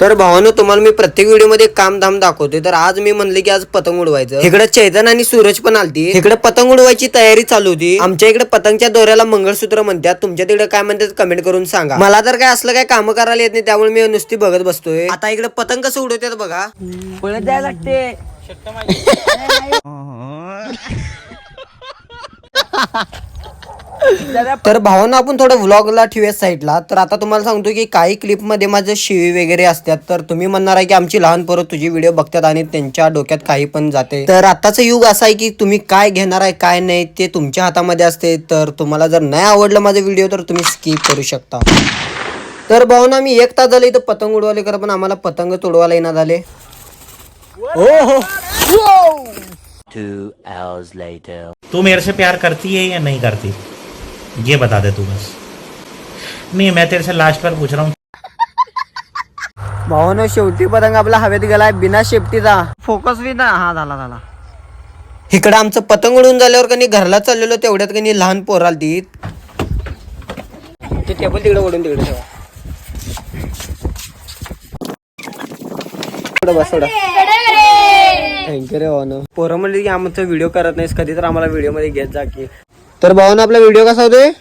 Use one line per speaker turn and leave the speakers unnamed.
तर भावानो, तुम्हाला मी प्रत्येक व्हिडिओ मध्ये काम धाम दाखवते. तर आज मी म्हणले की आज पतंग उडवायचं. इकडे चैतन आणि सूरज पण आलती. इकडे पतंग उडवायची तयारी चालू होती. आमच्या इकडे पतंगच्या दोऱ्याला मंगळसूत्र म्हणतात. तुमच्या तिकडे काय म्हणतात कमेंट करून सांगा. मला तर काय असलं काय काम करायला येत नाही, त्यामुळे मी नुसती बघत बसतोय. आता इकडे पतंग कसं उडवतात बघा. पळत जायला लागते. तर भावांना आपण थोडं व्लॉगला ठेवूया साईडला. तर आता तुम्हाला सांगतो की काही क्लिप मध्ये माझं शिवी वगैरे असतात. तर तुम्ही म्हणणार आहे की आमची लहान पोरं तुझी व्हिडिओ बघतात आणि त्यांच्या डोक्यात काही पण जाते. तर आताचं युग असं आहे की तुम्ही काय घेणार आहे काय नाही ते तुमच्या हातामध्ये असते. तर तुम्हाला जर नाही आवडलं माझं व्हिडिओ तर तुम्ही स्किप करू शकता. तर भावना मी 1 तास झाले इथं पतंग उडवाले कर, पण आम्हाला पतंग उडवायला येणार झाले. हो
2 hours later.
तू मेरे से प्यार करती है या नहीं करती, ये बता दे तू बस. नहीं, मैं तेरे से लास्ट बार पूछ रहा हूँ.
भावना शेवटी पतंग आपला हवेत गेलाय बिना शेपटीचा. फोकस बी ना. हा झाला. इकडं आमचं पतंग उडून झाल्यावर कनी घरला चाललेलो तेवढ्यात कनी लहान पोर आलती. ते टेबल तिकडे ओढून तिकडे ठेवा. बस थोडा. थँक्यू रे भावना. पोरं म्हणली की आमचा व्हिडिओ करत नाहीस कधी, तर आम्हाला व्हिडिओ मध्ये घेत जा की. तर भावना आपला व्हिडिओ कसा होतोय.